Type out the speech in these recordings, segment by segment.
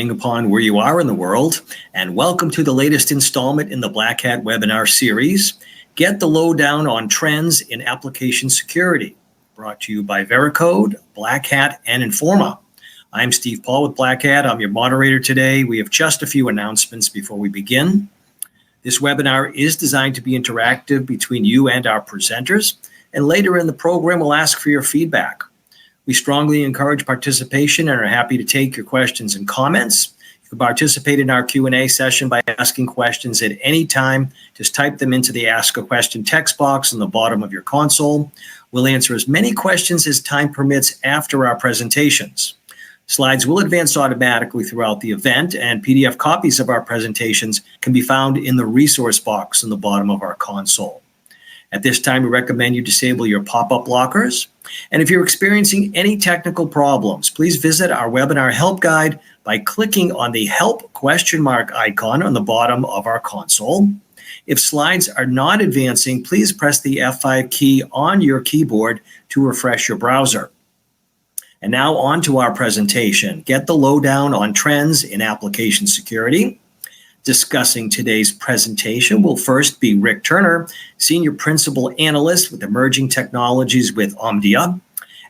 depending upon where you are in the world, and welcome to the latest installment in the Black Hat webinar series, Get the Lowdown on Trends in Application Security, brought to you by Veracode, Black Hat, and Informa. I'm Steve Paul with Black Hat. I'm your moderator today. We have just a few announcements before we begin. This webinar is designed to be interactive between you and our presenters, and later in the program, we'll ask for your feedback. We strongly encourage participation and are happy to take your questions and comments. You can participate in our Q&A session by asking questions at any time. Just type them into the Ask a Question text box on the bottom of your console. We'll answer as many questions as time permits after our presentations. Slides will advance automatically throughout the event, and PDF copies of our presentations can be found in the resource box on the bottom of our console. At this time, we recommend you disable your pop-up blockers. And if you're experiencing any technical problems, please visit our webinar help guide by clicking on the help question mark icon on the bottom of our console. If slides are not advancing, please press the F5 key on your keyboard to refresh your browser. And now on to our presentation. Get the lowdown on trends in application security. Discussing today's presentation will first be Rick Turner, Senior Principal Analyst with Emerging Technologies with Omdia.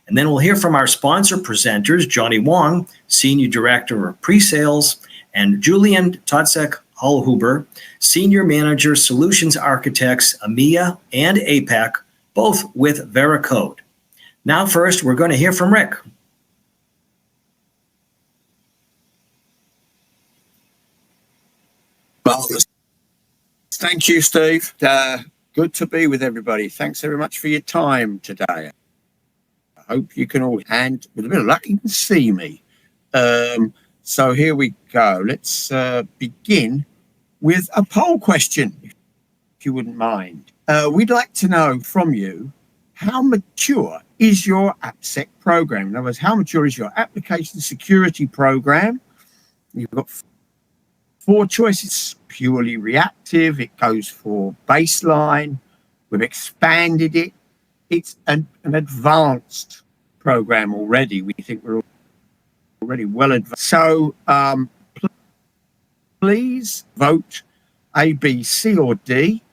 And then we'll hear from our sponsor presenters, Johnny Wong, Senior Director of Pre-Sales, and Julian Totzek-Hallhuber, Senior Manager Solutions Architects, EMEA and APAC, both with Veracode. Now first, we're going to hear from Rick. Well, thank you, Steve. Good to be with everybody. Thanks very much for your time today. I hope you can all, and with a bit of luck, you can see me. So here we go. Let's begin with a poll question, if you wouldn't mind. We'd like to know from you, how mature is your AppSec program? In other words, how mature is your application security program? You've got 4 choices: purely reactive, it goes for baseline, we've expanded it, it's an advanced program already. We think we're already well advanced. So please vote A, B, C, or D.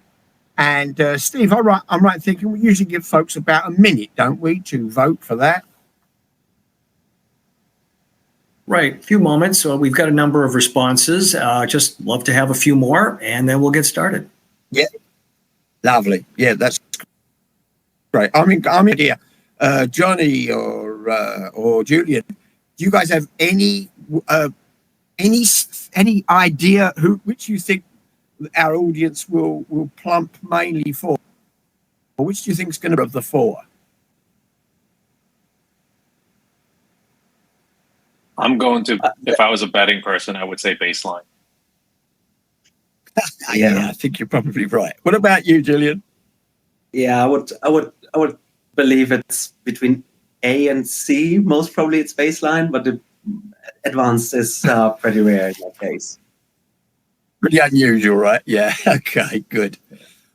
And Steve, I'm right thinking we usually give folks about a minute, don't we, to vote for that? Right, a few moments. So we've got a number of responses. Just love to have a few more, and then we'll get started. Yeah, lovely. Yeah, that's great. I'm here. Johnny or Julian, do you guys have any idea which you think our audience will plump mainly for? Or which do you think is going to be of the 4? I'm going to, if I was a betting person, I would say baseline. Yeah, I think you're probably right. What about you, Julian? Yeah, I would believe it's between A and C. Most probably it's baseline, but the advanced is pretty rare in that case. Pretty unusual, right? Yeah. Okay. Good.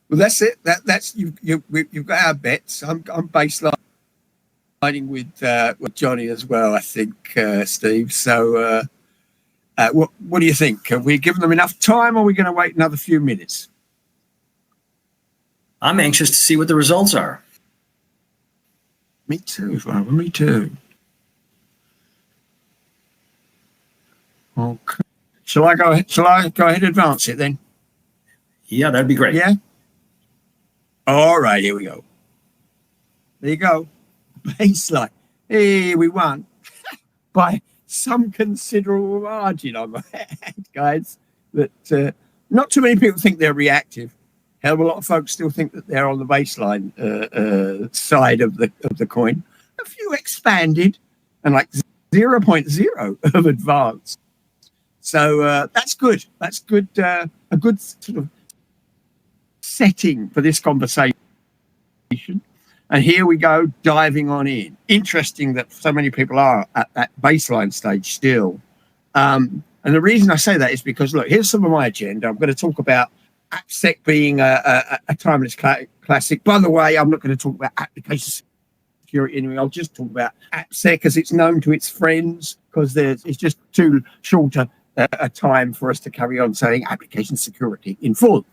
Well, that's it. That's you've got our bets. I'm baseline. With Johnny as well, I think, Steve. So what do you think? Have we given them enough time, or are we going to wait another few minutes? I'm anxious to see what the results are. Me too, Robert. Me too. Okay. Shall I go ahead and advance it then? Yeah, that'd be great. Yeah? All right, here we go. There you go. Baseline. Hey, we won by some considerable margin on that, guys. But not too many people think they're reactive. Hell of a lot of folks still think that they're on the baseline side of the coin. A few expanded and like 0.0 of advanced. So that's good. That's good. A good sort of setting for this conversation. And here we go, diving on in. Interesting that so many people are at that baseline stage still. And the reason I say that is because, look, here's some of my agenda. I'm going to talk about AppSec being a timeless classic. By the way, I'm not going to talk about application security anyway. I'll just talk about AppSec as it's known to its friends, because it's just too short a time for us to carry on saying application security in full.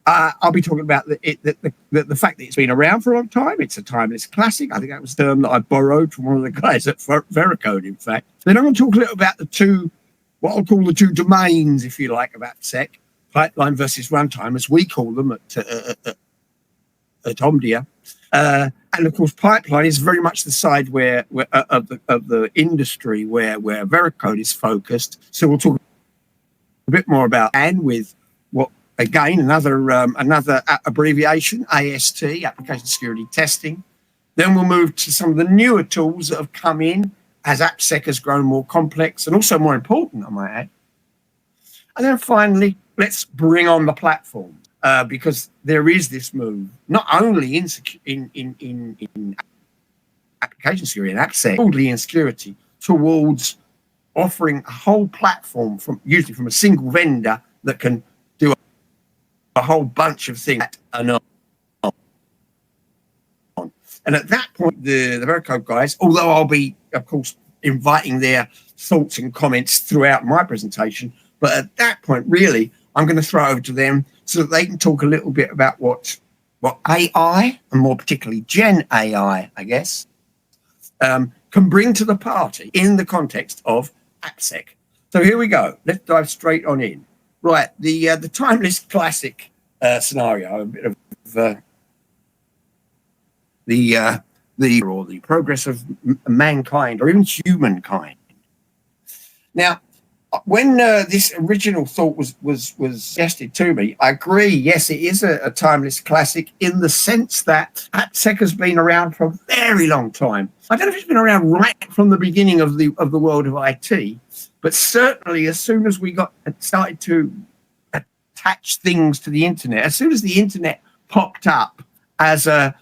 I'll be talking about the fact that it's been around for a long time. It's a timeless classic. I think that was a term that I borrowed from one of the guys at Veracode, in fact. Then I'm going to talk a little about what I'll call the two domains, if you like, of AppSec, pipeline versus runtime, as we call them at Omdia. And of course, pipeline is very much the side where of the industry where Veracode is focused. So we'll talk a bit more about and with what again another abbreviation, AST, application security testing. Then we'll move to some of the newer tools that have come in as AppSec has grown more complex and also more important, I might add. And then finally, let's bring on the platform. Because there is this move, not only in application security and AppSec, broadly in security, towards offering a whole platform usually from a single vendor that can do a whole bunch of things and on. And at that point, the Veracode guys, although I'll be, of course, inviting their thoughts and comments throughout my presentation, but at that point, really, I'm going to throw over to them so that they can talk a little bit about what AI, and more particularly Gen AI, I guess, can bring to the party in the context of AppSec. So here we go. Let's dive straight on in. Right, the timeless classic scenario, a bit of the progress of mankind or even humankind. Now, when this original thought was suggested to me, I agree. Yes, it is a timeless classic in the sense that AppSec has been around for a very long time. I don't know if it's been around right from the beginning of the world of IT, but certainly as soon as we started to attach things to the internet, as soon as the internet popped up as a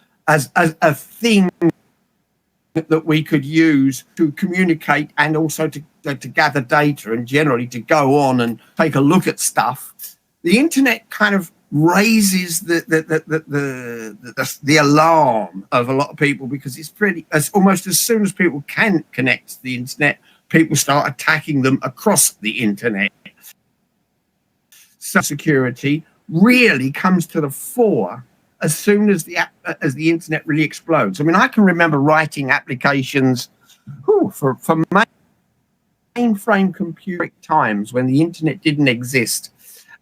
thing that we could use to communicate and also to gather data and generally to go on and take a look at stuff, the internet kind of raises the alarm of a lot of people, because it's almost as soon as people can connect to the internet, people start attacking them across the internet. So security really comes to the fore as soon as the internet really explodes. I mean, I can remember writing applications for mainframe computer times when the internet didn't exist.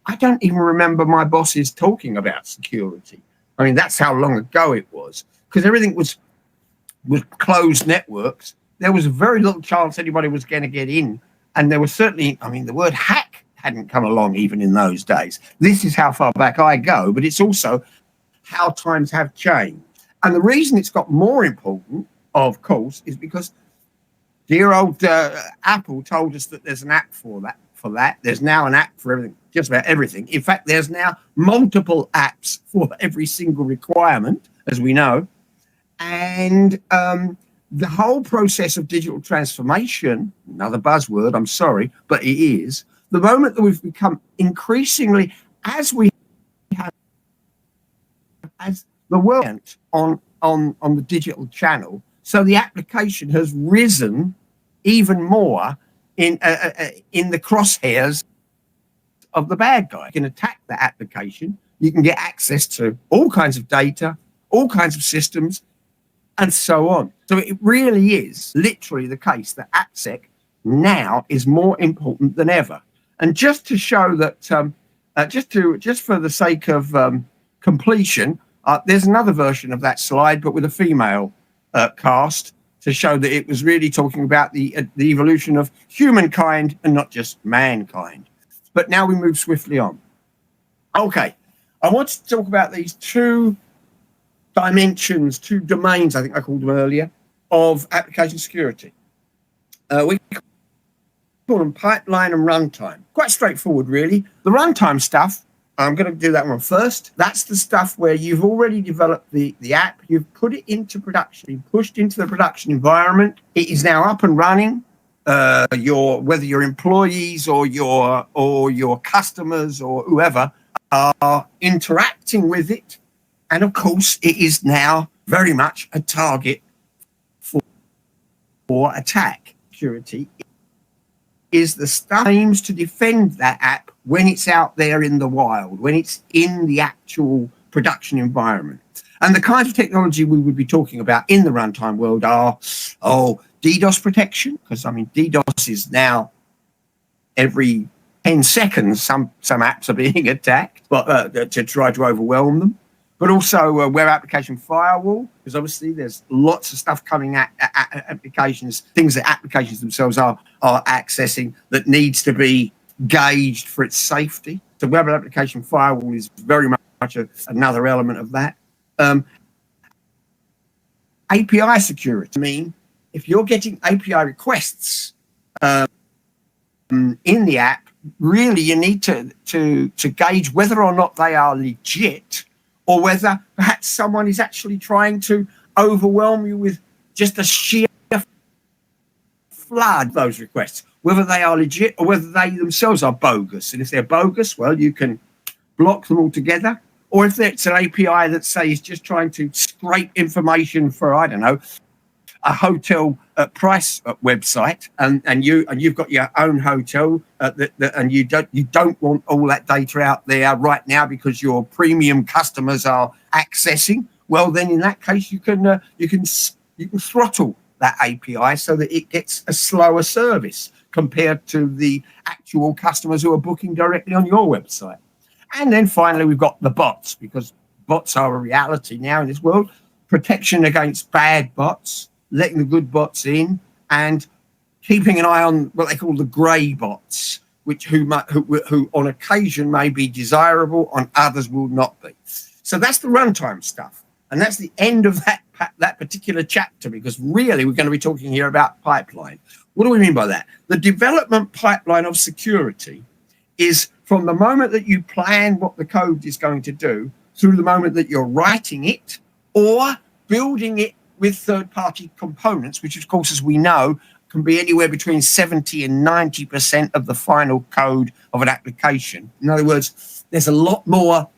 I don't even remember my bosses talking about security. I mean, that's how long ago it was, because everything was closed networks. There was very little chance anybody was going to get in. And there was certainly, I mean, the word hack hadn't come along even in those days. This is how far back I go, but it's also how times have changed. And the reason it's got more important, of course, is because dear old Apple told us that there's an app for that. There's now an app for everything, just about everything. In fact, there's now multiple apps for every single requirement, as we know. And the whole process of digital transformation, another buzzword, I'm sorry, but it is, the moment that we've become increasingly, as the world on the digital channel, so the application has risen even more in the crosshairs of the bad guy. You can attack the application. You can get access to all kinds of data, all kinds of systems, and so on. So it really is literally the case that AppSec now is more important than ever. And just to show that, just for the sake of completion, there's another version of that slide, but with a female cast, to show that it was really talking about the evolution of humankind and not just mankind. But now we move swiftly on. Okay, I want to talk about these two dimensions, two domains, I think I called them earlier, of application security. We call them pipeline and runtime. Quite straightforward, really. The runtime stuff, I'm going to do that one first. That's the stuff where you've already developed the app, you've put it into production, you've pushed into the production environment. It is now up and running. Whether your employees or your customers or whoever are interacting with it. And of course, it is now very much a target for attack. Security is the stuff aims to defend that app when it's out there in the wild, when it's in the actual production environment. And the kinds of technology we would be talking about in the runtime world are, DDoS protection, because I mean, DDoS is now every 10 seconds, some apps are being attacked to try to overwhelm them. But also web application firewall, because obviously there's lots of stuff coming at applications, things that applications themselves are accessing that needs to be gauged for its safety. So web application firewall is very much another element of that. API security. I mean, if you're getting API requests in the app, really you need to gauge whether or not they are legit, or whether perhaps someone is actually trying to overwhelm you with just a sheer flood of those requests, whether they are legit or whether they themselves are bogus. And if they're bogus, well, you can block them altogether. Or if it's an API that, say, is just trying to scrape information for, I don't know, a hotel price website, and you've got your own hotel, and you don't want all that data out there right now because your premium customers are accessing. Well, then in that case, you can throttle that API so that it gets a slower service compared to the actual customers who are booking directly on your website. And then finally, we've got the bots, because bots are a reality now in this world. Protection against bad bots, letting the good bots in, and keeping an eye on what they call the grey bots, who on occasion may be desirable, on others will not be. So that's the runtime stuff, and that's the end of that particular chapter, because really we're going to be talking here about pipeline. What do we mean by that? The development pipeline of security is from the moment that you plan what the code is going to do through the moment that you're writing it or building it with third-party components, which, of course, as we know, can be anywhere between 70 and 90% of the final code of an application. In other words, there's a lot more,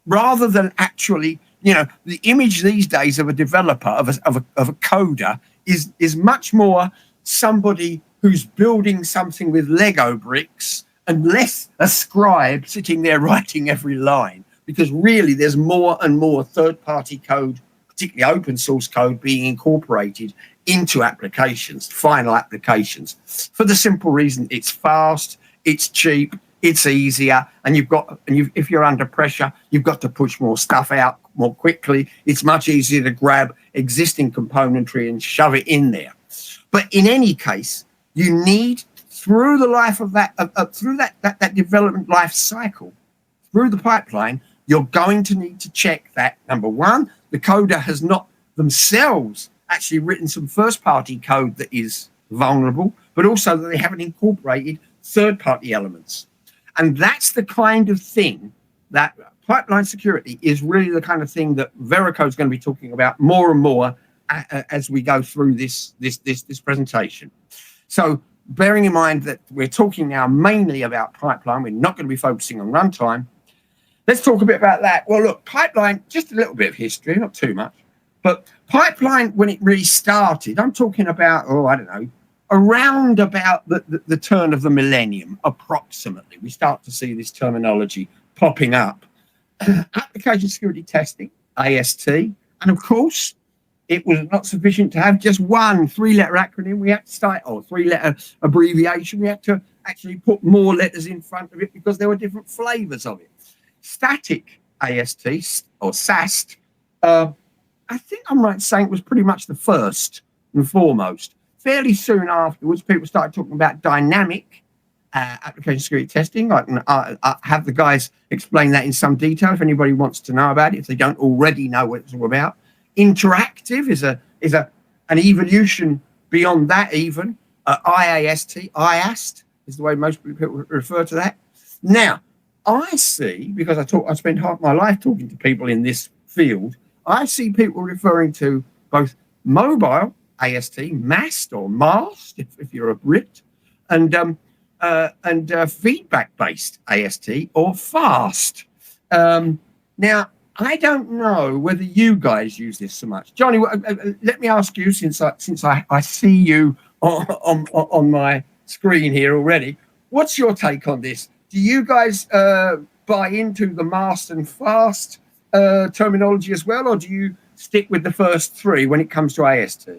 rather than actually, the image these days of a developer, of a coder, is much more somebody who's building something with Lego bricks and less a scribe sitting there writing every line, because really there's more and more third-party code, particularly open source code, being incorporated into applications, final applications, for the simple reason it's fast, it's cheap, it's easier, and if you're under pressure, you've got to push more stuff out more quickly. It's much easier to grab existing componentry and shove it in there. But in any case, you need, through the life of that, through that development life cycle, through the pipeline, you're going to need to check that, number one, the coder has not themselves actually written some first-party code that is vulnerable, but also that they haven't incorporated third-party elements. And that's the kind of thing that pipeline security is really the kind of thing that Verico is going to be talking about more and more as we go through this presentation. So bearing in mind that we're talking now mainly about pipeline, we're not going to be focusing on runtime. Let's talk a bit about that. Well, look, pipeline, just a little bit of history, not too much. But pipeline, when it really started, I'm talking about, around about the turn of the millennium, approximately. We start to see this terminology popping up. Application security testing, AST. And of course, it was not sufficient to have just one three-letter acronym. We had to start, or three-letter abbreviation. We had to actually put more letters in front of it because there were different flavors of it. Static AST, or SAST, I think I'm right saying it was pretty much the first and foremost. Fairly soon afterwards, people started talking about dynamic application security testing. I can have the guys explain that in some detail if anybody wants to know about it, if they don't already know what it's all about. Interactive is an evolution beyond that even. IAST is the way most people refer to that. Now, I see, because I spent half my life talking to people in this field, I see people referring to both mobile AST, MAST or MAST, if you're a Brit, and feedback-based AST or FAST. Now, I don't know whether you guys use this so much. Johnny, let me ask you, since I see you on my screen here already. What's your take on this? Do you guys buy into the mast and fast terminology as well, or do you stick with the first three when it comes to AST?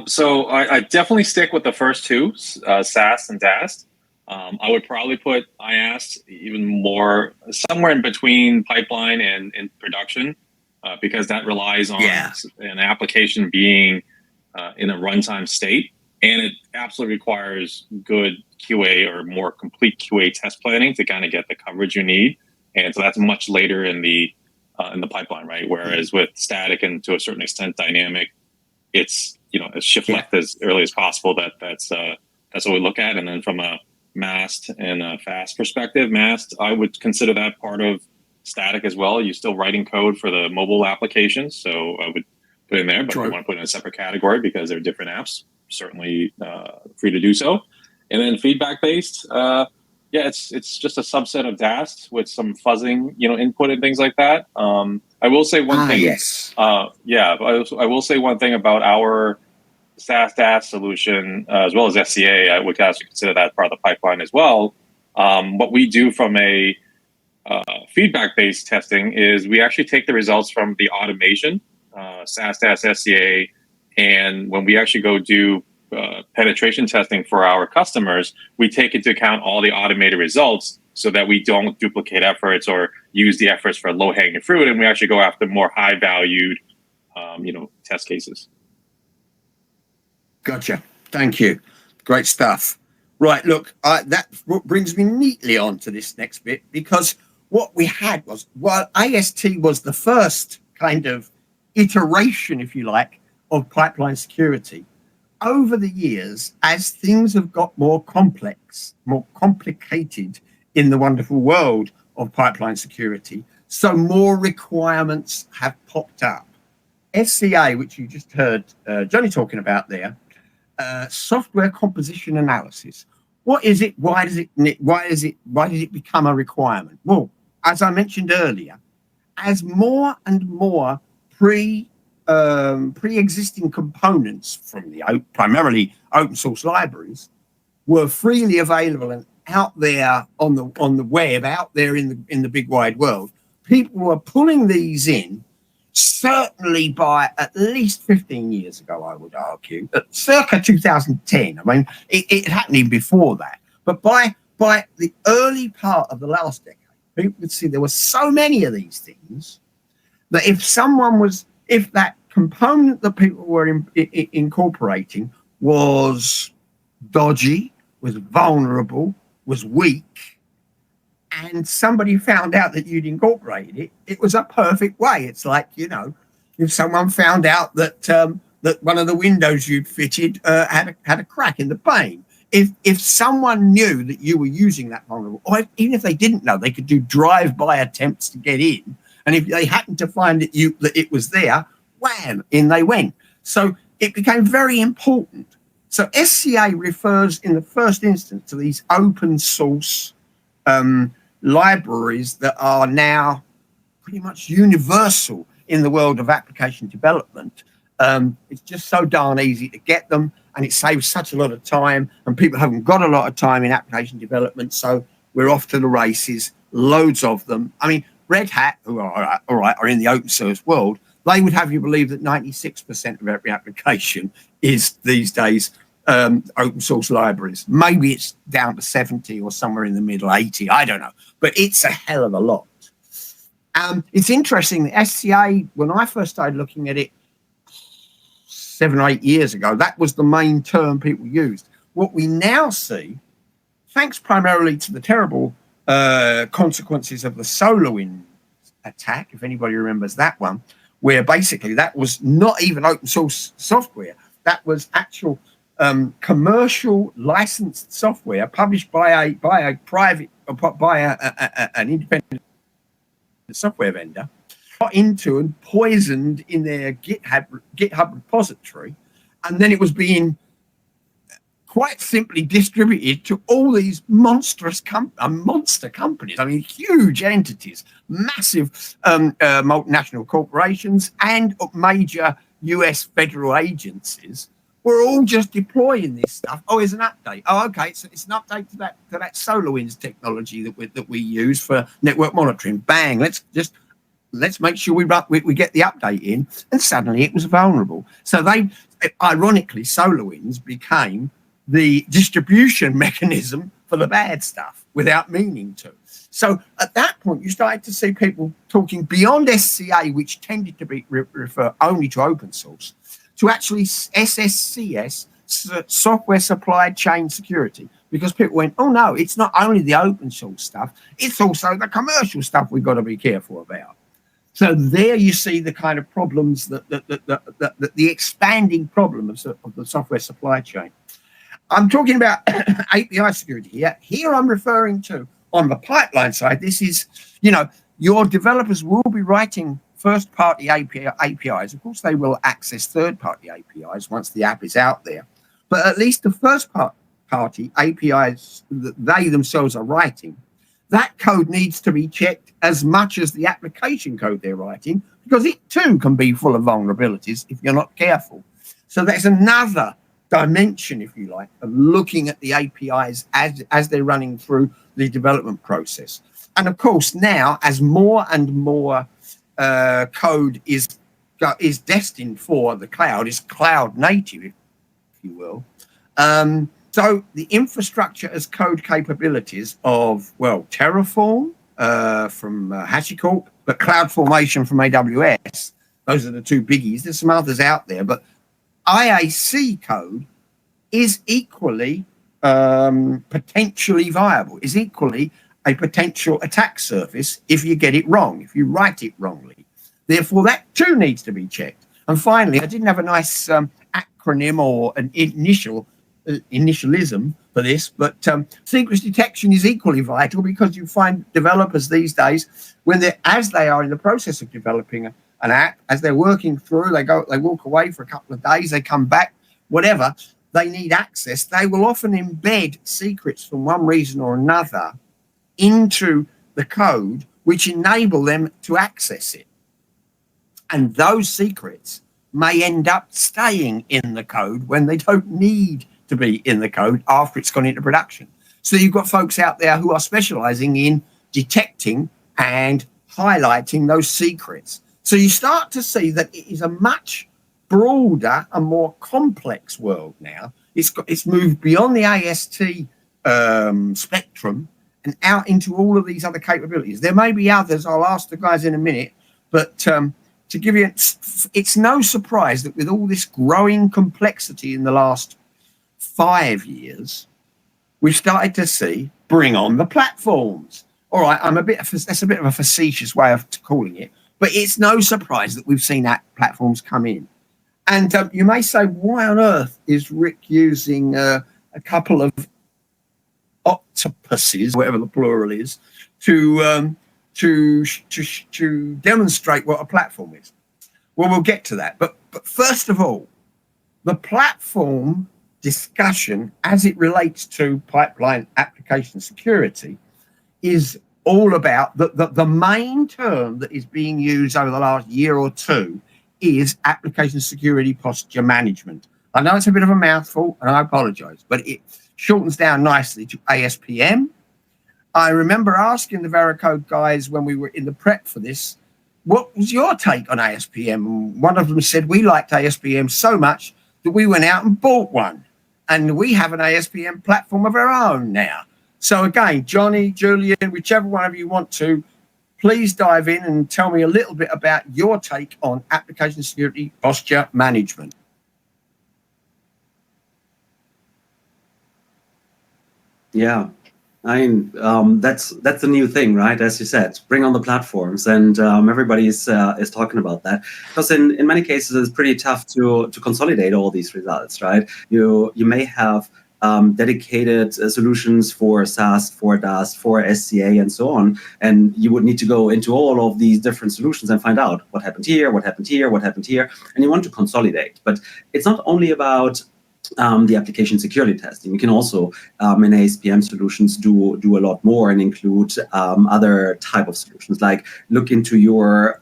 So I definitely stick with the first two, SAST and DAST. I would probably put IAST even more somewhere in between pipeline and production, because that relies on an application being in a runtime state, and it absolutely requires good QA or more complete QA test planning to kind of get the coverage you need. And so that's much later in the pipeline, right? Whereas with static and to a certain extent dynamic, it's a shift left as early as possible. That's what we look at. And then from a MAST and a FAST perspective, MAST, I would consider that part of static as well. You're still writing code for the mobile applications, so I would put it in there. But if you want to put it in a separate category because they're different apps, certainly free to do so. And then feedback based, it's just a subset of DAST with some fuzzing, input and things like that. I will say one thing. Yes. I will say one thing about our SaaS DAST solution, as well as SCA. I would actually consider that part of the pipeline as well. What we do from a feedback-based testing is we actually take the results from the automation, SaaS DAST, SCA, and when we actually go do penetration testing for our customers, we take into account all the automated results so that we don't duplicate efforts or use the efforts for low-hanging fruit, and we actually go after more high-valued, test cases. Gotcha. Thank you. Great stuff. Right. Look, that brings me neatly on to this next bit, because what we had was, while AST was the first kind of iteration, if you like, of pipeline security, over the years, as things have got more complex, more complicated in the wonderful world of pipeline security, so more requirements have popped up. SCA, which you just heard Johnny talking about there, software composition analysis. What is it? Why did it become a requirement? Well, as I mentioned earlier, as more and more pre-existing components from the primarily open source libraries were freely available and out there on the web, out there in the big wide world, people were pulling these in. Certainly by at least 15 years ago, I would argue, circa 2010. I mean, it happened even before that. But by the early part of the last decade, people could see there were so many of these things that if that component that people were incorporating was dodgy, was vulnerable, was weak, and somebody found out that you'd incorporated it, it was a perfect way. It's like, if someone found out that that one of the windows you'd fitted had a crack in the pane. If someone knew that you were using that vulnerable, or even if they didn't know, they could do drive-by attempts to get in. And if they happened to find that it was there, wham, in they went. So it became very important. So SCA refers in the first instance to these open source libraries that are now pretty much universal in the world of application development. It's just so darn easy to get them, and it saves such a lot of time, and people haven't got a lot of time in application development, so we're off to the races, loads of them. I mean, Red Hat, who are in the open source world, they would have you believe that 96% of every application is these days open source libraries. Maybe it's down to 70 or somewhere in the middle, 80, I don't know, but it's a hell of a lot. It's interesting that SCA, when I first started looking at it 7 or 8 years ago, that was the main term people used. What we now see, thanks primarily to the terrible consequences of the SolarWinds attack, if anybody remembers that one, where basically that was not even open source software, that was actual commercial licensed software published by a private, an independent software vendor, got into and poisoned in their GitHub repository, and then it was being quite simply distributed to all these monster companies. I mean, huge entities, massive multinational corporations, and major US federal agencies. we're all just deploying this stuff. Oh, here's an update. Oh, okay, so it's an update to that SolarWinds technology that we use for network monitoring. Bang, let's make sure we get the update in, and suddenly it was vulnerable. So ironically, SolarWinds became the distribution mechanism for the bad stuff without meaning to. So at that point, you started to see people talking beyond SCA, which tended to be refer only to open source, to actually SSCS, software supply chain security, because people went, oh no, it's not only the open source stuff, it's also the commercial stuff we've got to be careful about. So there you see the kind of problems that the expanding problem of the software supply chain. I'm talking about API security here. Here I'm referring to, on the pipeline side, this is, your developers will be writing first-party APIs. Of course, they will access third-party APIs once the app is out there. But at least the first-party APIs that they themselves are writing, that code needs to be checked as much as the application code they're writing, because it too can be full of vulnerabilities if you're not careful. So that's another dimension, if you like, of looking at the APIs as they're running through the development process. And of course, now, as more and more code is destined for the cloud, is cloud native, if you will. So the infrastructure as code capabilities of, Terraform from HashiCorp, but CloudFormation from AWS, those are the two biggies. There's some others out there, but IAC code is equally potentially viable, is equally a potential attack surface if you get it wrong, if you write it wrongly. Therefore, that too needs to be checked. And finally, I didn't have a nice acronym or an initialism for this, but secrets detection is equally vital, because you find developers these days, as they are in the process of developing an app, as they're working through, they walk away for a couple of days, they come back, whatever, they need access. They will often embed secrets from one reason or another into the code, which enable them to access it. And those secrets may end up staying in the code when they don't need to be in the code after it's gone into production. So you've got folks out there who are specializing in detecting and highlighting those secrets. So you start to see that it is a much broader and more complex world now. It's moved beyond the AST spectrum and out into all of these other capabilities. There may be others. I'll ask the guys in a minute, but to give you, it's no surprise that with all this growing complexity in the last 5 years, we've started to see bring on the platforms. All right, that's a bit of a facetious way of calling it, but it's no surprise that we've seen that platforms come in. And you may say, why on earth is Rick using a couple of octopuses, whatever the plural is, to demonstrate what a platform is? Well, we'll get to that. But first of all, the platform discussion as it relates to pipeline application security is all about the main term that is being used over the last year or two is application security posture management. I know it's a bit of a mouthful, and I apologize, but it shortens down nicely to ASPM. I remember asking the Veracode guys when we were in the prep for this, what was your take on ASPM? And one of them said, we liked ASPM so much that we went out and bought one. And we have an ASPM platform of our own now. So again, Johnny, Julian, whichever one of you want to, please dive in and tell me a little bit about your take on application security posture management. Yeah, I mean, that's the new thing, right? As you said, bring on the platforms, and everybody is talking about that, because in many cases it's pretty tough to consolidate all these results, right? You may have dedicated solutions for SaaS, for DAS, for SCA, and so on, and you would need to go into all of these different solutions and find out what happened here, what happened here, what happened here, and you want to consolidate. But it's not only about the application security testing. You can also in ASPM solutions do a lot more and include other type of solutions, like look into your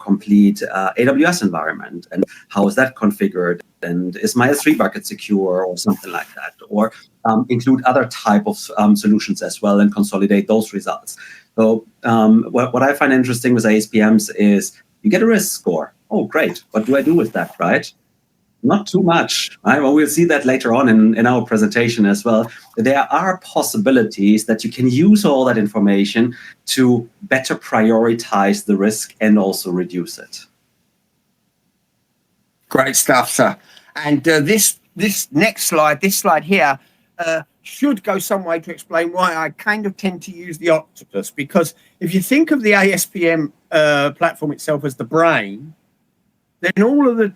complete AWS environment and how is that configured, and is my S3 bucket secure or something like that, or include other type of solutions as well and consolidate those results. So what I find interesting with ASPMs is you get a risk score. Oh, great. What do I do with that, right? Not too much. Right? Well, we'll see that later on in our presentation as well. There are possibilities that you can use all that information to better prioritize the risk and also reduce it. Great stuff, sir. And this next slide, this slide here, should go some way to explain why I kind of tend to use the octopus, because if you think of the ASPM platform itself as the brain, then all of the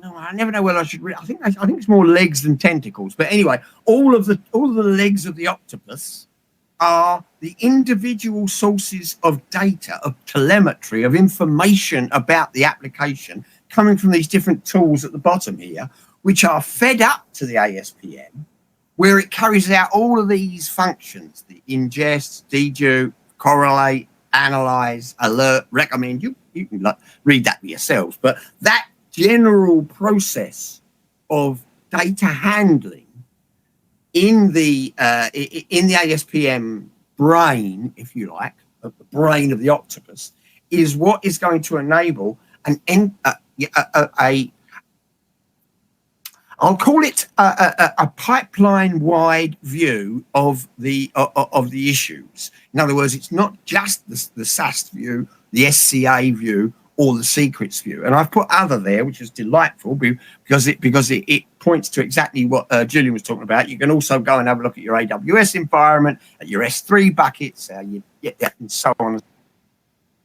I never know whether I should. I think it's more legs than tentacles. But anyway, all of the legs of the octopus are the individual sources of data, of telemetry, of information about the application coming from these different tools at the bottom here, which are fed up to the ASPM, where it carries out all of these functions: the ingest, dedupe, correlate, analyze, alert, recommend. You can read that for yourselves, but that general process of data handling in the ASPM brain, if you like, of the brain of the octopus, is what is going to enable I'll call it a pipeline-wide view of the issues. In other words, it's not just the SAST view, the SCA view, or the secrets view. And I've put other there, which is delightful because it points to exactly what Julian was talking about. You can also go and have a look at your AWS environment, at your S3 buckets, and so on and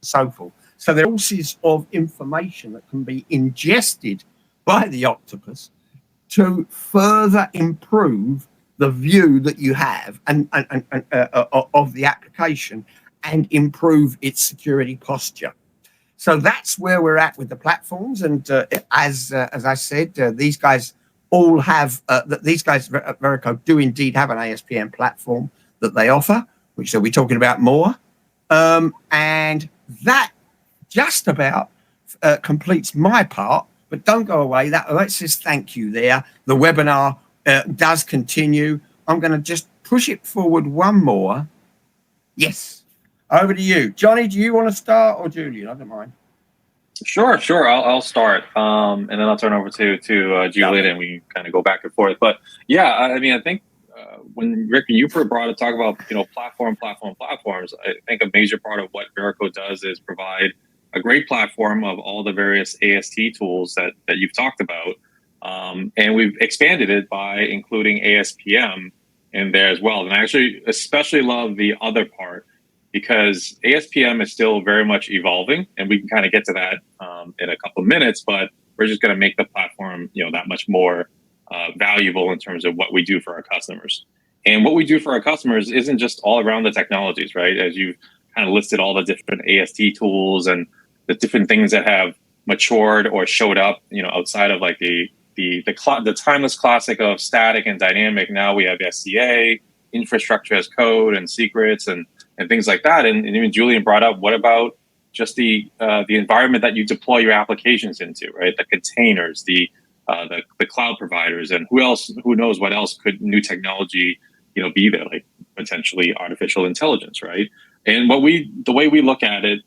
so forth. So there are sources of information that can be ingested by the octopus to further improve the view that you have and of the application and improve its security posture. So that's where we're at with the platforms. And as I said, these guys all have, these guys at Verico do indeed have an ASPM platform that they offer, which they'll be talking about more. And that just about completes my part, but don't go away. That says thank you there. The webinar does continue. I'm going to just push it forward one more. Yes. Over to you. Johnny, do you want to start, or Julian? I don't mind. Sure. I'll start, and then I'll turn over to Julian, and we kind of go back and forth. But yeah, I mean, I think when Rick and you brought to talk about platforms, I think a major part of what Verico does is provide a great platform of all the various AST tools that you've talked about, and we've expanded it by including ASPM in there as well. And I actually especially love the other part, because ASPM is still very much evolving, and we can kind of get to that in a couple of minutes, but we're just going to make the platform, that much more valuable in terms of what we do for our customers. And what we do for our customers isn't just all around the technologies, right? As you kind of listed all the different AST tools and the different things that have matured or showed up, outside of like the timeless classic of static and dynamic. Now we have SCA, infrastructure as code, and secrets, and things like that. And even Julian brought up, what about just the environment that you deploy your applications into, right? The containers, the cloud providers, and who knows what else could new technology, be there, like potentially artificial intelligence, right? And the way we look at it,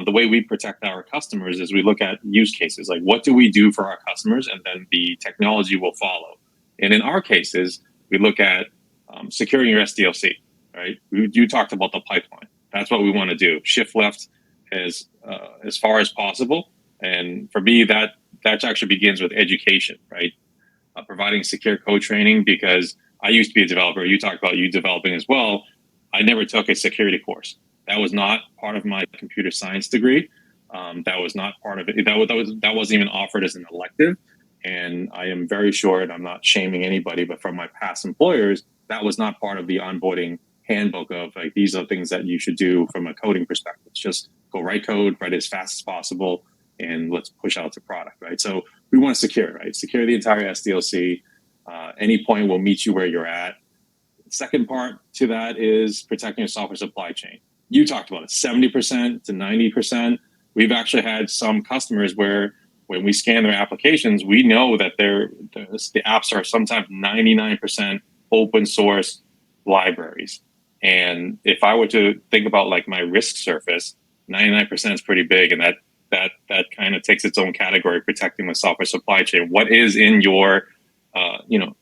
the way we protect our customers is we look at use cases, like what do we do for our customers, and then the technology will follow. And in our cases, we look at securing your SDLC. Right, you talked about the pipeline. That's what we want to do. Shift left as far as possible. And for me, that actually begins with education, right? Providing secure code training, because I used to be a developer. You talked about you developing as well. I never took a security course. That was not part of my computer science degree. That was not part of it. That wasn't even offered as an elective. And I am very sure, and I'm not shaming anybody, but from my past employers, that was not part of the onboarding handbook of like, these are things that you should do from a coding perspective. It's just go write code, write it as fast as possible, and let's push out the product, right? So we want to secure, right? Secure the entire SDLC. Any point will meet you where you're at. The second part to that is protecting your software supply chain. You talked about it, 70% to 90%. We've actually had some customers where when we scan their applications, we know that the apps are sometimes 99% open source libraries. And if I were to think about like my risk surface, 99% is pretty big, and that kind of takes its own category, protecting the software supply chain. What is in your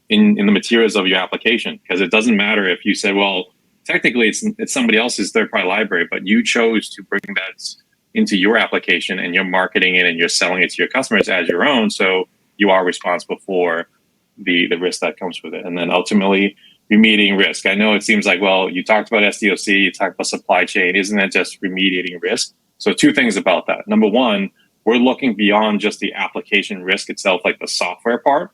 in the materials of your application? Because it doesn't matter if you say, well, technically it's somebody else's third-party library, but you chose to bring that into your application and you're marketing it and you're selling it to your customers as your own. So you are responsible for the risk that comes with it. And then ultimately remediating risk. I know it seems like, well, you talked about SDLC, you talked about supply chain. Isn't that just remediating risk? So two things about that. Number one, we're looking beyond just the application risk itself, like the software part.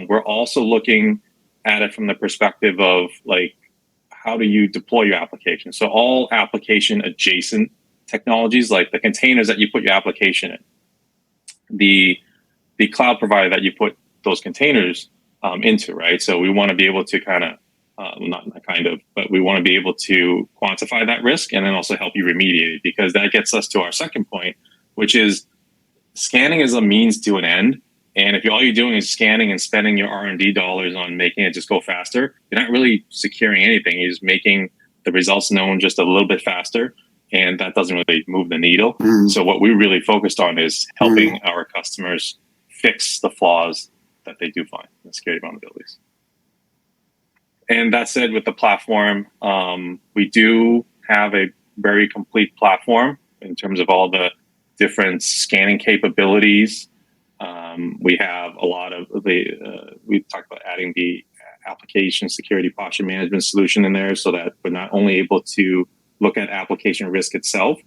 We're also looking at it from the perspective of like, how do you deploy your application? So all application adjacent technologies, like the containers that you put your application in, the cloud provider that you put those containers into, right? So we want to be able to but we want to be able to quantify that risk and then also help you remediate it, because that gets us to our second point, which is scanning is a means to an end. And if all you're doing is scanning and spending your R&D dollars on making it just go faster, you're not really securing anything. You're just making the results known just a little bit faster, and that doesn't really move the needle. So what we really focused on is helping our customers fix the flaws that they do find in security vulnerabilities. And that said, with the platform, we do have a very complete platform in terms of all the different scanning capabilities. We have a lot of we talked about adding the application security posture management solution in there, so that we're not only able to look at application risk itself,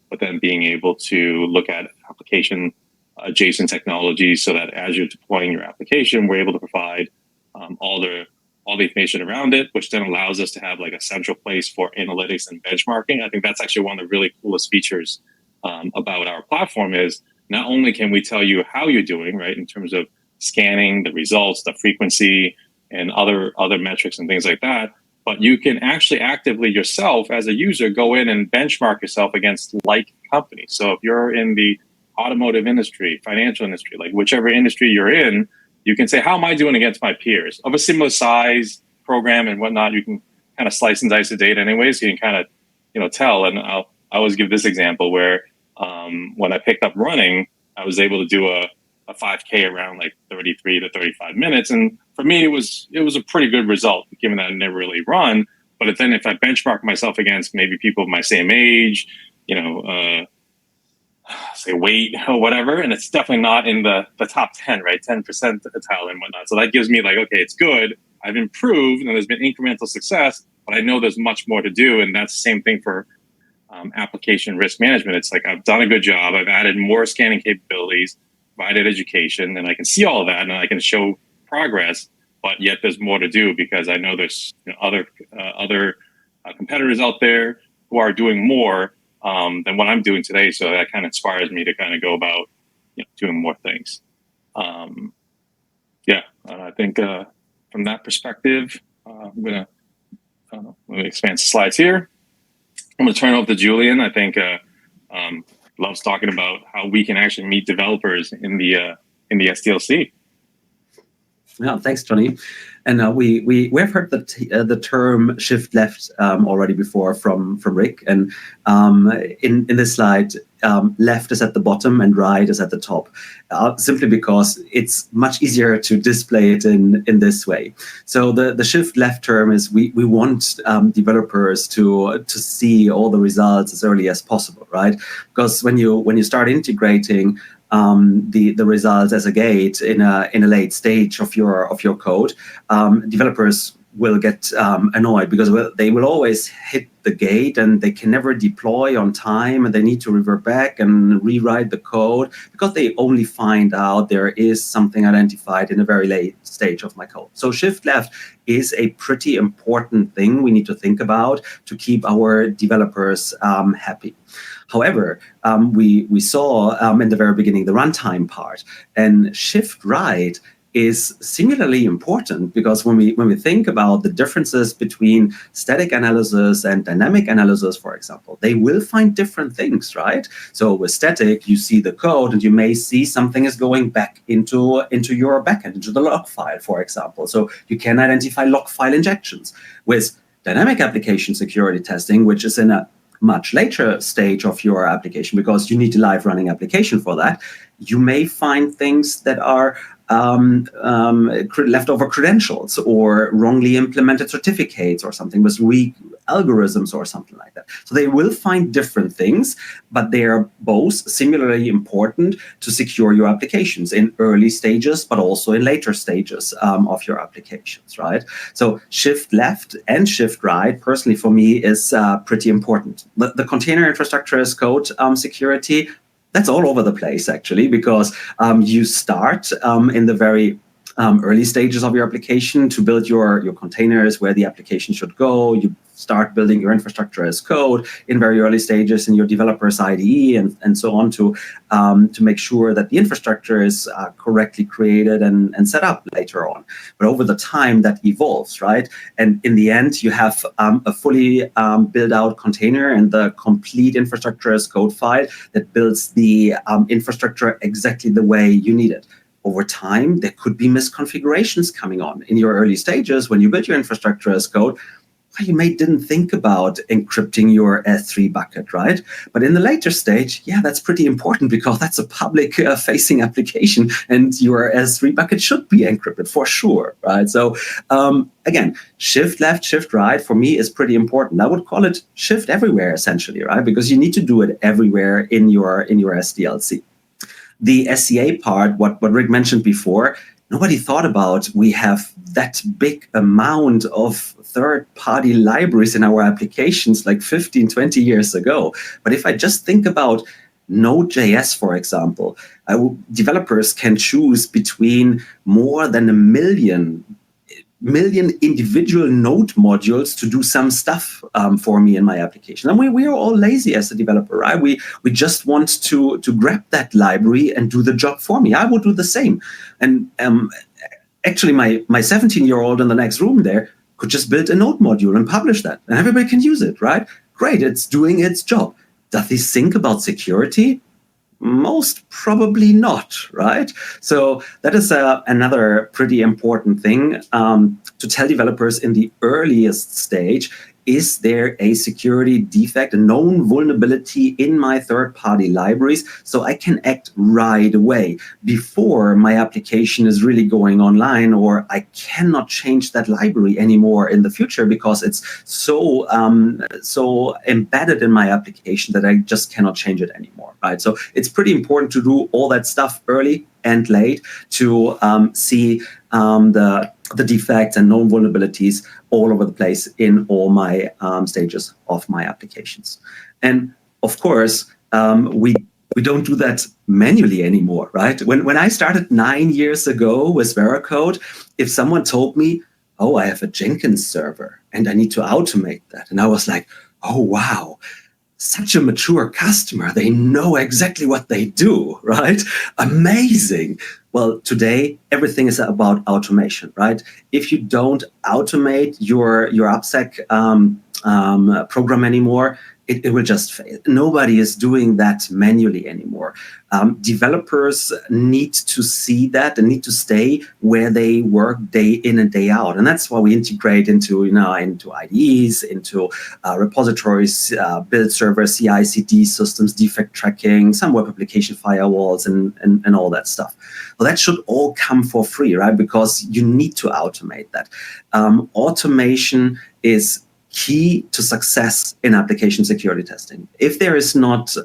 but then being able to look at application adjacent technologies, so that as you're deploying your application, we're able to provide all the information around it, which then allows us to have like a central place for analytics and benchmarking. I think that's actually one of the really coolest features about our platform is not only can we tell you how you're doing, right, in terms of scanning, the results, the frequency, and other metrics and things like that, but you can actually actively yourself as a user go in and benchmark yourself against like companies. So if you're in the automotive industry, financial industry, like whichever industry you're in, you can say, how am I doing against my peers of a similar size program and whatnot? You can kind of slice and dice the data anyways. So you can kind of, tell. And I always give this example where when I picked up running, I was able to do a 5K around like 33 to 35 minutes. And for me, it was a pretty good result, given that I never really run. But then if I benchmark myself against maybe people of my same age, say weight or whatever, and it's definitely not in the top 10, right? 10% percentile and whatnot. So that gives me like, okay, it's good. I've improved and there's been incremental success, but I know there's much more to do. And that's the same thing for application risk management. It's like, I've done a good job. I've added more scanning capabilities, provided education, and I can see all of that and I can show progress, but yet there's more to do because I know there's other competitors out there who are doing more than what I'm doing today. So that kind of inspires me to kind of go about doing more things. I think from that perspective, I'm going to expand the slides here. I'm going to turn it over to Julian. I think loves talking about how we can actually meet developers in the SDLC. Yeah, thanks, Johnny. And we have heard the term shift left already before from Rick. And in this slide, left is at the bottom and right is at the top, simply because it's much easier to display it in this way. So the shift left term is we want developers to see all the results as early as possible, right? Because when you start integrating the results as a gate in a late stage of your code, developers will get annoyed because they will always hit the gate and they can never deploy on time, and they need to revert back and rewrite the code because they only find out there is something identified in a very late stage of my code. So shift left is a pretty important thing we need to think about to keep our developers happy. However, we saw in the very beginning the runtime part, and shift right is similarly important, because when we think about the differences between static analysis and dynamic analysis, for example, they will find different things, right? So with static, you see the code and you may see something is going back into your backend, into the log file, for example. So you can identify log file injections. With dynamic application security testing, which is in a much later stage of your application, because you need a live running application for that, you may find things that are leftover credentials or wrongly implemented certificates or something with weak algorithms or something like that. So they will find different things, but they are both similarly important to secure your applications in early stages, but also in later stages of your applications, right? So shift left and shift right, personally for me, is pretty important. The container infrastructure as code security, that's all over the place, actually, because you start in the very early stages of your application to build your containers where the application should go. You start building your infrastructure as code in very early stages in your developer's IDE and so on to make sure that the infrastructure is correctly created and set up later on. But over the time that evolves, right? And in the end, you have a fully built out container and the complete infrastructure as code file that builds the infrastructure exactly the way you need it. Over time, there could be misconfigurations coming on. In your early stages, when you build your infrastructure as code, you didn't think about encrypting your S3 bucket, right? But in the later stage, yeah, that's pretty important, because that's a public facing application and your S3 bucket should be encrypted for sure, right? So again, shift left, shift right for me is pretty important. I would call it shift everywhere, essentially, right? Because you need to do it everywhere in your SDLC. The SCA part, what Rick mentioned before, nobody thought about. We have that big amount of third-party libraries in our applications like 15, 20 years ago. But if I just think about Node.js, for example, developers can choose between more than a million individual node modules to do some stuff for me in my application. And we are all lazy as a developer, right? We just want to grab that library and do the job for me. I would do the same. And actually, my 17-year-old in the next room there could just build a node module and publish that. And everybody can use it, right? Great, it's doing its job. Does he think about security? Most probably not, right? So that is another pretty important thing to tell developers in the earliest stage. Is there a security defect, a known vulnerability in my third-party libraries, so I can act right away before my application is really going online, or I cannot change that library anymore in the future because it's so embedded in my application that I just cannot change it anymore, right? So it's pretty important to do all that stuff early and late to see the defects and known vulnerabilities all over the place in all my stages of my applications. And of course, we don't do that manually anymore, right? When I started 9 years ago with Veracode, if someone told me, oh, I have a Jenkins server and I need to automate that, and I was like, oh, wow, such a mature customer. They know exactly what they do, right? Amazing. Well, today, everything is about automation, right? If you don't automate your AppSec program anymore, it will just fail. Nobody is doing that manually anymore. Developers need to see that and need to stay where they work day in and day out. And that's why we integrate into IDEs, into repositories, build servers, CI/CD systems, defect tracking, some web application firewalls, and all that stuff. Well, that should all come for free, right? Because you need to automate that. Automation is key to success in application security testing. If there is not,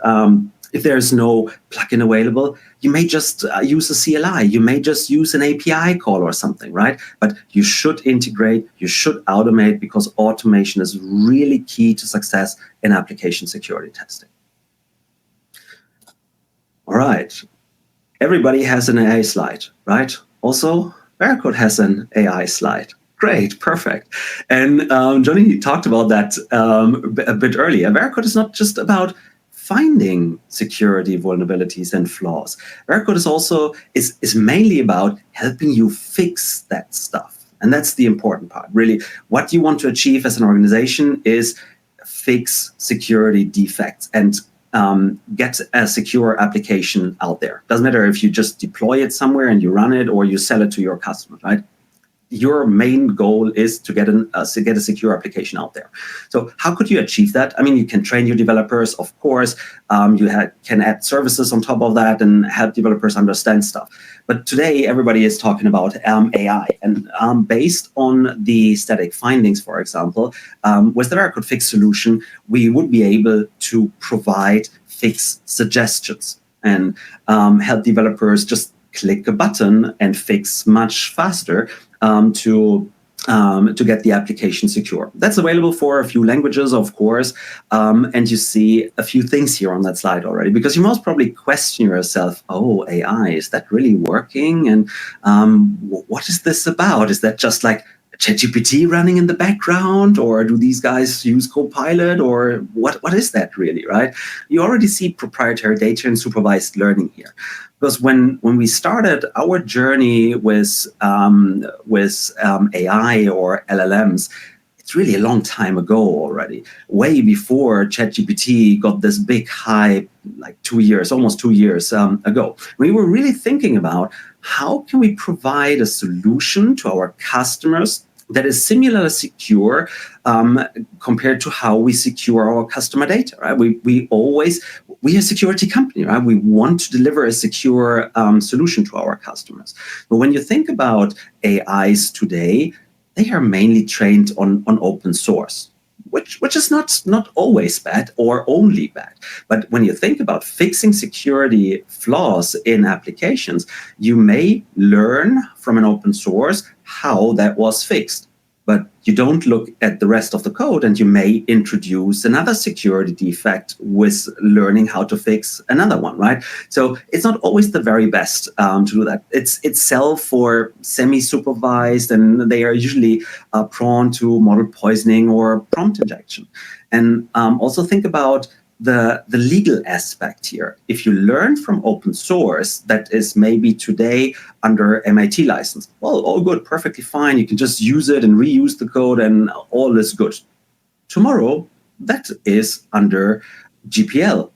if there is no plugin available, you may just use a CLI. You may just use an API call or something, right? But you should integrate, you should automate, because automation is really key to success in application security testing. All right. Everybody has an AI slide, right? Also, Veracode has an AI slide. Great, perfect. And Johnny talked about that a bit earlier. Veracode is not just about finding security vulnerabilities and flaws. Veracode is mainly about helping you fix that stuff. And that's the important part. Really, what you want to achieve as an organization is fix security defects and get a secure application out there. Doesn't matter if you just deploy it somewhere and you run it or you sell it to your customers, right? Your main goal is to get a secure application out there. So how could you achieve that? I mean, you can train your developers, of course. Can add services on top of that and help developers understand stuff. But today, everybody is talking about AI. And based on the static findings, for example, with the Veracode Fix solution, we would be able to provide fix suggestions and help developers just click a button and fix much faster to get the application secure. That's available for a few languages, of course, and you see a few things here on that slide already, because you most probably question yourself, oh, AI, is that really working? And what is this about? Is that just like ChatGPT running in the background, or do these guys use Copilot, or what is that really, right? You already see proprietary data and supervised learning here. Because when we started our journey with AI or LLMs, it's really a long time ago already, way before ChatGPT got this big hype, like almost 2 years ago. We were really thinking about how can we provide a solution to our customers that is similarly secure compared to how we secure our customer data, right? We're a security company, right? We want to deliver a secure solution to our customers. But when you think about AIs today, they are mainly trained on open source, which is not always bad or only bad. But when you think about fixing security flaws in applications, you may learn from an open source how that was fixed. But you don't look at the rest of the code, and you may introduce another security defect with learning how to fix another one, right? So it's not always the very best to do that. It's self or semi-supervised, and they are usually prone to model poisoning or prompt injection. And also think about the legal aspect here. If you learn from open source that is maybe today under MIT license, well, all good, perfectly fine. You can just use it and reuse the code and all is good. Tomorrow, that is under GPL.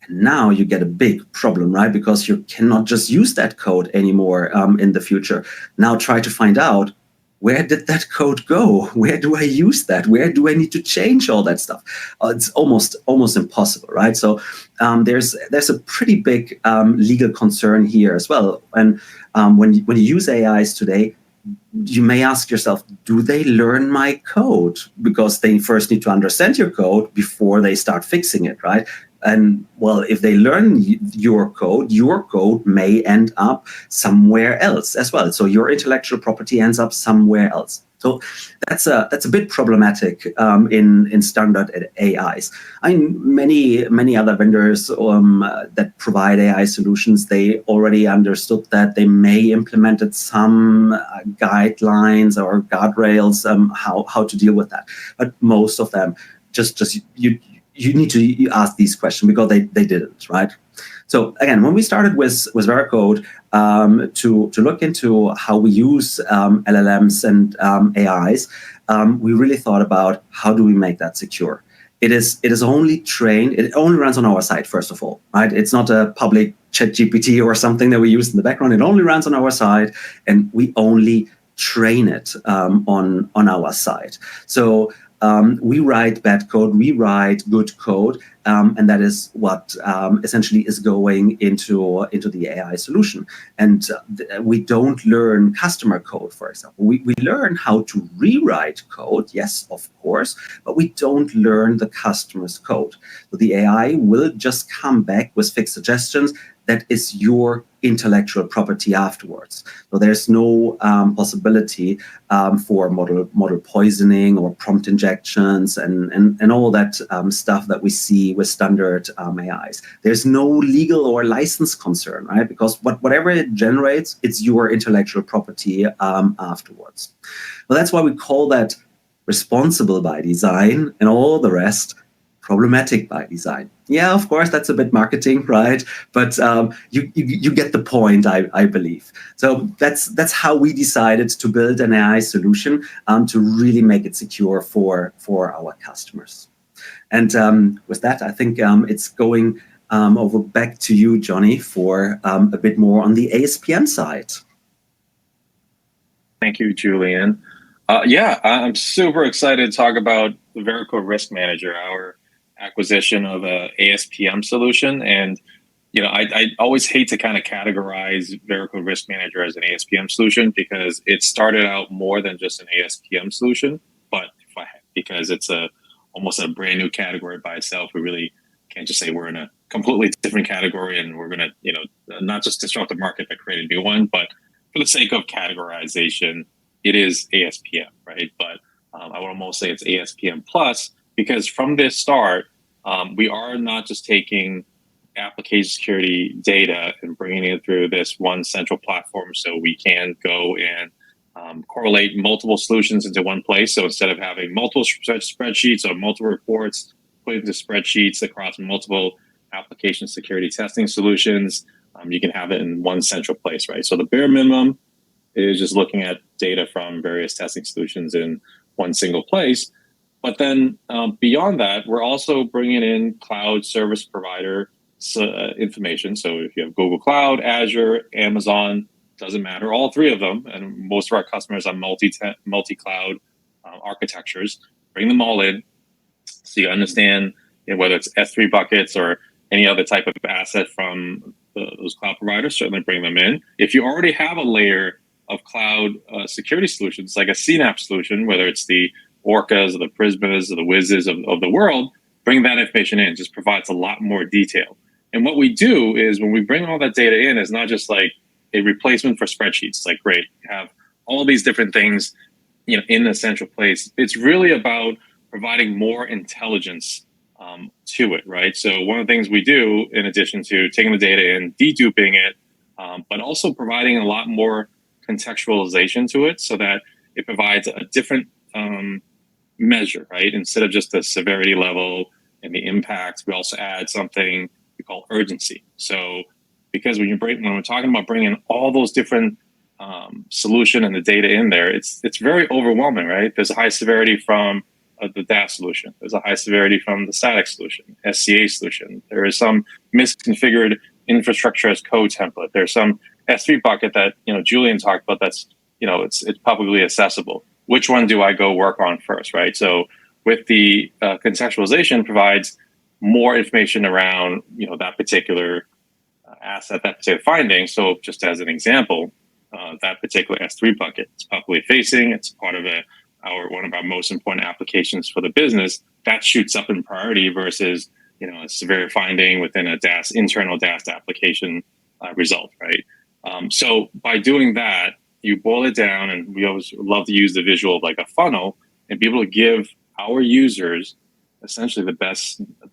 And now you get a big problem, right? Because you cannot just use that code anymore in the future. Now try to find out, where did that code go? Where do I use that? Where do I need to change all that stuff? It's almost impossible, right? So there's a pretty big legal concern here as well. And when you use AIs today, you may ask yourself, do they learn my code? Because they first need to understand your code before they start fixing it, right? And well, if they learn your code may end up somewhere else as well. So your intellectual property ends up somewhere else. So that's a bit problematic in standard AIs. I mean, many other vendors that provide AI solutions, they already understood that. They may implemented some guidelines or guardrails how to deal with that. But most of them you need to ask these questions because they didn't, right? So again, when we started with Veracode to look into how we use LLMs and AIs, we really thought about how do we make that secure. It is only trained. It only runs on our site, first of all, right? It's not a public ChatGPT or something that we use in the background. It only runs on our site, and we only train it on our site. So we write bad code, we write good code, and that is what essentially is going into the AI solution. And we don't learn customer code, for example. We learn how to rewrite code, yes, of course, but we don't learn the customer's code. So the AI will just come back with fixed suggestions. That is your intellectual property afterwards. So there's no possibility for model poisoning or prompt injections and all that stuff that we see with standard AIs. There's no legal or license concern, right? Because whatever it generates, it's your intellectual property afterwards. Well, that's why we call that responsible by design, and all the rest problematic by design. Yeah, of course, that's a bit marketing, right? But you get the point, I believe. So that's how we decided to build an AI solution to really make it secure for our customers. And with that, I think it's going over back to you, Johnny, for a bit more on the ASPM side. Thank you, Julian. Yeah, I'm super excited to talk about the Veracode Risk Manager, our acquisition of a ASPM solution. And I always hate to kind of categorize Veracode Risk Manager as an ASPM solution because it started out more than just an ASPM solution. But because it's almost a brand new category by itself, we really can't just say we're in a completely different category and we're going to not just disrupt the market but create a new one. But for the sake of categorization, it is ASPM, right? But I would almost say it's ASPM plus because from this start, we are not just taking application security data and bringing it through this one central platform so we can go and correlate multiple solutions into one place. So instead of having multiple spreadsheets or multiple reports put into spreadsheets across multiple application security testing solutions, you can have it in one central place, right? So the bare minimum is just looking at data from various testing solutions in one single place. But then beyond that, we're also bringing in cloud service provider information. So if you have Google Cloud, Azure, Amazon, doesn't matter, all three of them, and most of our customers are multi-cloud architectures, bring them all in so you understand whether it's S3 buckets or any other type of asset from those cloud providers, certainly bring them in. If you already have a layer of cloud security solutions, like a CNAPP solution, whether it's the Orcas or the Prismas or the Wizzes of the world, bring that information in. It just provides a lot more detail. And what we do is when we bring all that data in, it's not just like a replacement for spreadsheets. It's like, great, you have all these different things in a central place. It's really about providing more intelligence to it, right? So one of the things we do, in addition to taking the data in, deduping it, but also providing a lot more contextualization to it so that it provides a different measure, right? Instead of just the severity level and the impact, we also add something we call urgency. So because when we're talking about bringing all those different solution and the data in there, it's very overwhelming, right? There's a high severity from the DAS solution. There's a high severity from the static solution, SCA solution. There is some misconfigured infrastructure as code template. There's some S3 bucket that Julian talked about that's it's publicly accessible. Which one do I go work on first, right? So with the contextualization provides more information around that particular asset, that particular finding. So just as an example, that particular S3 bucket, it's publicly facing. It's part of one of our most important applications for the business. That shoots up in priority versus a severe finding within a internal DAS application result, right? So by doing that, you boil it down, and we always love to use the visual of like a funnel and be able to give our users essentially the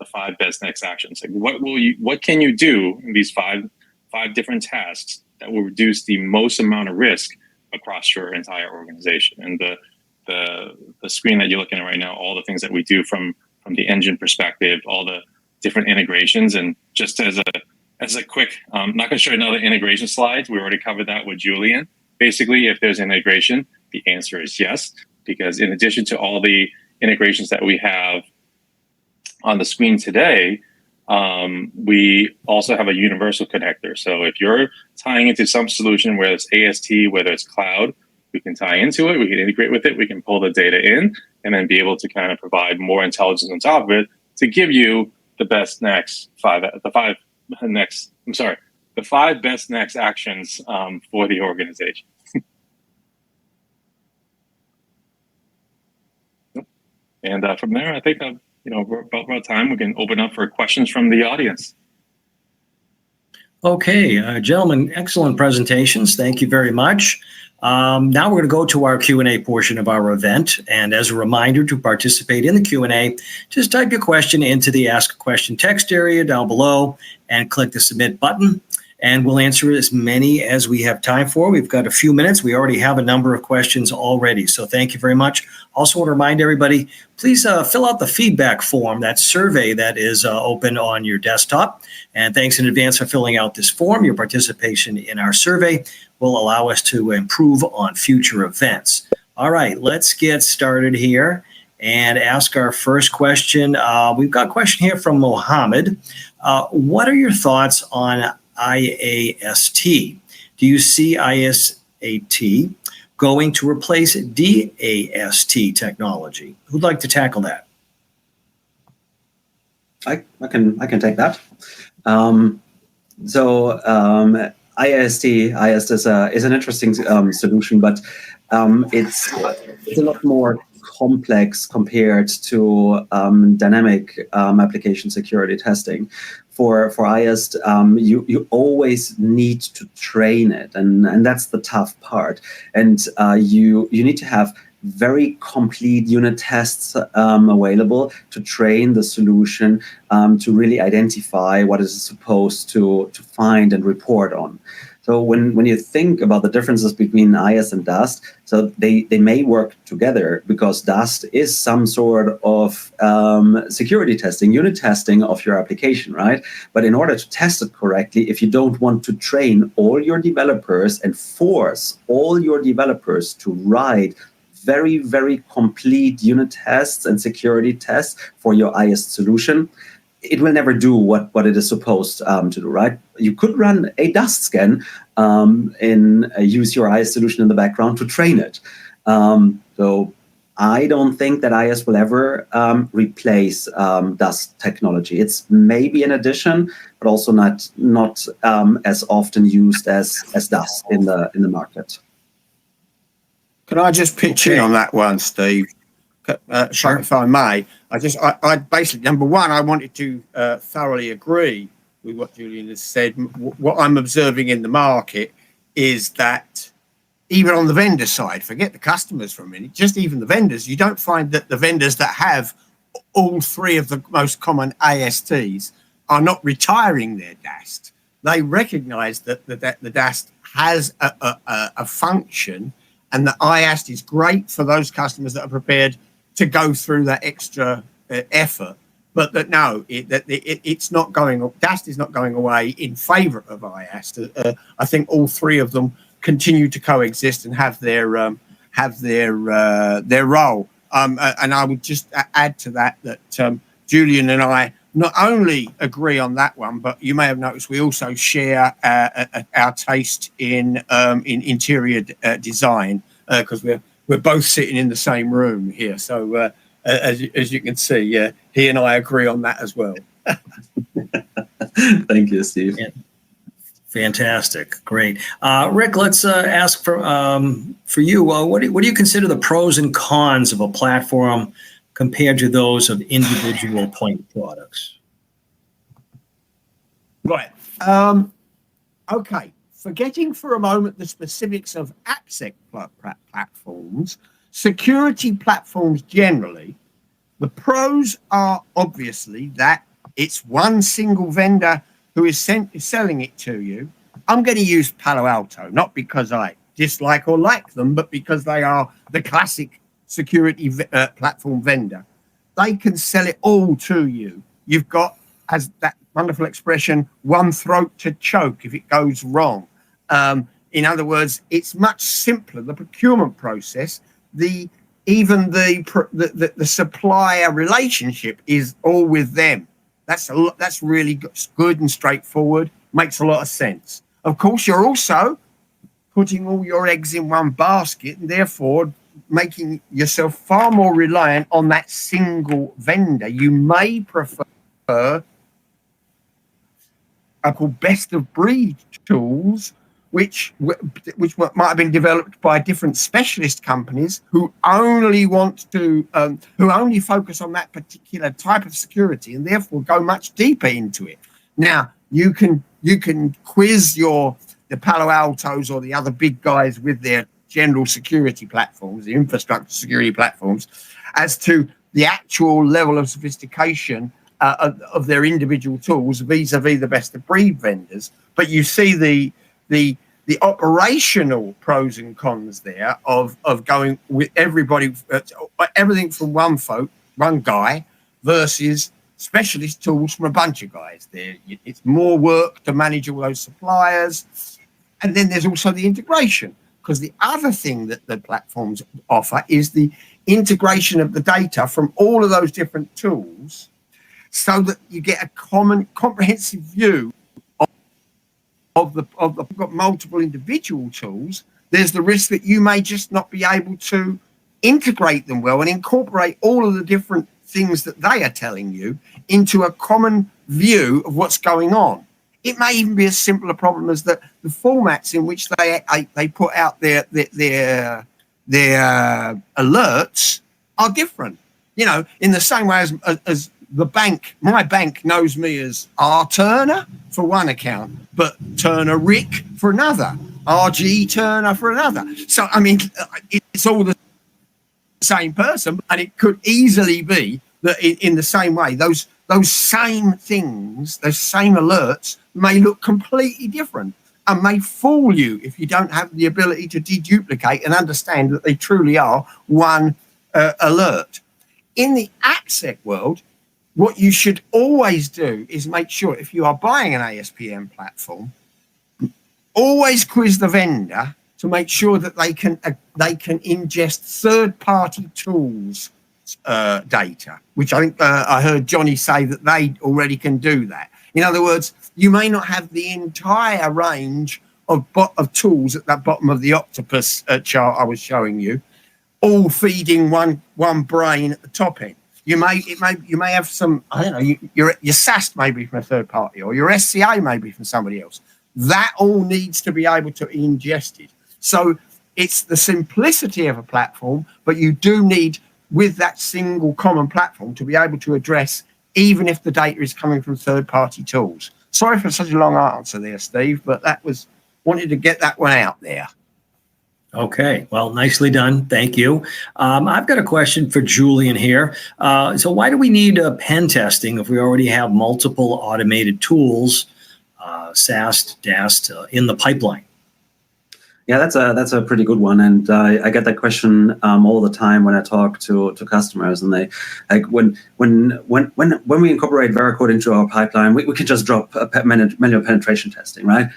5 best next actions. Like what can you do in these five different tasks that will reduce the most amount of risk across your entire organization? And the screen that you're looking at right now, all the things that we do from the engine perspective, all the different integrations, and just as a quick, I'm not going to show you another integration slides. We already covered that with Julian. Basically, if there's integration, the answer is yes, because in addition to all the integrations that we have on the screen today, we also have a universal connector. So if you're tying into some solution, whether it's AST, whether it's cloud, we can tie into it, we can integrate with it, we can pull the data in, and then be able to kind of provide more intelligence on top of it to give you the five best next actions for the organization. And from there, I think we're about time. We can open up for questions from the audience. Okay, gentlemen, excellent presentations. Thank you very much. Now we're going to go to our Q&A portion of our event. And as a reminder, to participate in the Q&A, just type your question into the Ask a Question text area down below and click the Submit button. and we'll answer as many as we have time for. We've got a few minutes. We already have a number of questions already, so thank you very much. Also want to remind everybody, please fill out the feedback form, that survey that is open on your desktop. And thanks in advance for filling out this form. Your participation in our survey will allow us to improve on future events. All right, let's get started here and ask our first question. We've got a question here from Mohammed. What are your thoughts on IAST? Do you see ISAT going to replace DAST technology? Who'd like to tackle that? I can take that. IAST is an interesting solution, but it's a lot more complex compared to dynamic application security testing. For IAST, you always need to train it, and that's the tough part. And you need to have very complete unit tests available to train the solution to really identify what it's supposed to find and report on. So when you think about the differences between IAST and DAST, so they may work together because DAST is some sort of security testing, unit testing of your application, right? But in order to test it correctly, if you don't want to train all your developers and force all your developers to write very, very complete unit tests and security tests for your IAST solution, it will never do what it is supposed to do, right? You could run a dust scan and use your IAST solution in the background to train it. So I don't think that IAST will ever replace dust technology. It's maybe an addition, but also not as often used as dust in the market. Can I just pitch in on that one, Steve? Sure. If I may, I basically, number one, I wanted to thoroughly agree with what Julian has said. What I'm observing in the market is that even on the vendor side, forget the customers for a minute, just even the vendors, you don't find that the vendors that have all three of the most common ASTs are not retiring their DAST. They recognize that the DAST has a function, and the IAST is great for those customers that are prepared to go through that extra effort, but that no, it's not going. DAST is not going away in favour of IAST. I think all three of them continue to coexist and have their role. And I would just add to that Julian and I not only agree on that one, but you may have noticed we also share our taste in interior design because we're both sitting in the same room here. So as you can see, he and I agree on that as well. Thank you, Steve. Yeah. Fantastic, great. Rick, let's ask for you. What do you consider the pros and cons of a platform compared to those of individual point products? Right. Okay. Forgetting for a moment the specifics of AppSec platforms, security platforms generally, the pros are obviously that it's one single vendor who is selling it to you. I'm going to use Palo Alto, not because I dislike or like them, but because they are the classic security platform vendor. They can sell it all to you. You've got, as that wonderful expression, one throat to choke if it goes wrong. In other words, it's much simpler. The procurement process, even the supplier relationship is all with them. That's really good and straightforward. Makes a lot of sense. Of course, you're also putting all your eggs in one basket, and therefore making yourself far more reliant on that single vendor. You may prefer called best of breed tools, which might have been developed by different specialist companies who only focus on that particular type of security and therefore go much deeper into it. Now you can quiz the Palo Altos or the other big guys with their general security platforms, the infrastructure security platforms, as to the actual level of sophistication of their individual tools vis-a-vis the best of breed vendors, but you see the operational pros and cons there of going with everybody, everything from one guy versus specialist tools from a bunch of guys. There, it's more work to manage all those suppliers, and then there's also the integration, because the other thing that the platforms offer is the integration of the data from all of those different tools, so that you get a common comprehensive view of the you've got multiple individual tools. There's the risk that you may just not be able to integrate them well and incorporate all of the different things that they are telling you into a common view of what's going on. It may even be as simple a problem as that the formats in which they put out their alerts are different. You know, in the same way as the bank, my bank knows me as R Turner for one account, but Turner Rick for another, RG Turner for another. So, I mean, it's all the same person, and it could easily be that in the same way, those same things, those same alerts may look completely different and may fool you if you don't have the ability to deduplicate and understand that they truly are one alert. In the AppSec world, what you should always do is make sure, if you are buying an ASPM platform, always quiz the vendor to make sure that they can ingest third-party tools data, which I think I heard Johnny say that they already can do that. In other words, you may not have the entire range of tools at that bottom of the octopus chart I was showing you, all feeding one brain at the top end. You may have some, I don't know, your SaaS may be from a third party, or your SCA may be from somebody else. That all needs to be able to be ingested. So it's the simplicity of a platform, but you do need, with that single common platform, to be able to address even if the data is coming from third-party tools. Sorry for such a long answer there, Steve, but wanted to get that one out there. Okay, well, nicely done. Thank you. I've got a question for Julian here. So why do we need pen testing if we already have multiple automated tools, SAST, DAST, in the pipeline? Yeah, that's a pretty good one, and I get that question all the time when I talk to customers, and they like when we incorporate Veracode into our pipeline, we can just drop manual penetration testing, right?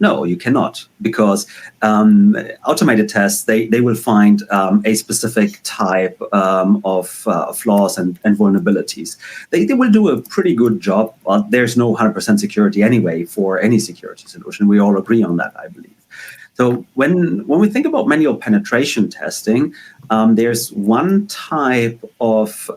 No, you cannot, because automated tests they will find a specific type of flaws and vulnerabilities. They will do a pretty good job, but there's no 100% security anyway for any security solution. We all agree on that, I believe. So when we think about manual penetration testing, there's one type of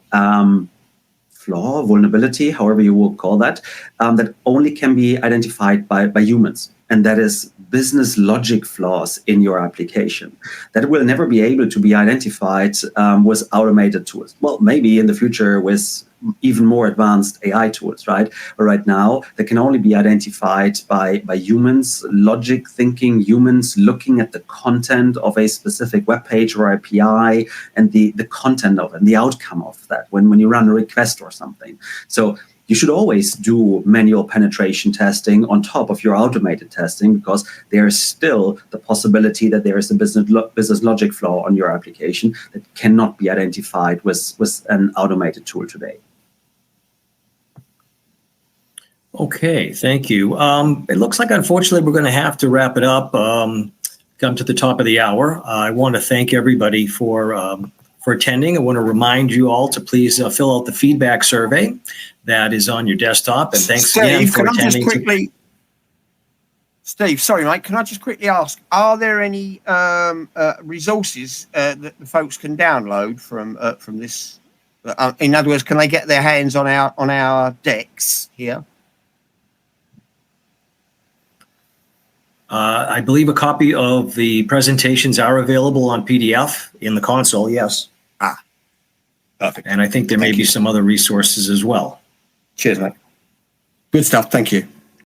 flaw, vulnerability, however you will call that, that only can be identified by humans. And that is business logic flaws in your application that will never be able to be identified with automated tools. Well, maybe in the future with even more advanced AI tools, right? But right now, they can only be identified by humans, logic thinking humans looking at the content of a specific web page or API and the content of it and the outcome of that when you run a request or something. So you should always do manual penetration testing on top of your automated testing, because there is still the possibility that there is a business logic flaw on your application that cannot be identified with an automated tool today. Okay, thank you. It looks like, unfortunately, we're going to have to wrap it up. Come to the top of the hour. I want to thank everybody for attending. I want to remind you all to please fill out the feedback survey that is on your desktop. And thanks again for attending. Steve, sorry, mate. Can I just quickly ask, are there any resources that the folks can download from this? In other words, can they get their hands on our decks here? I believe a copy of the presentations are available on PDF in the console, yes. Perfect. And I think there may be some other resources as well. Cheers, mate. Good stuff. Thank you.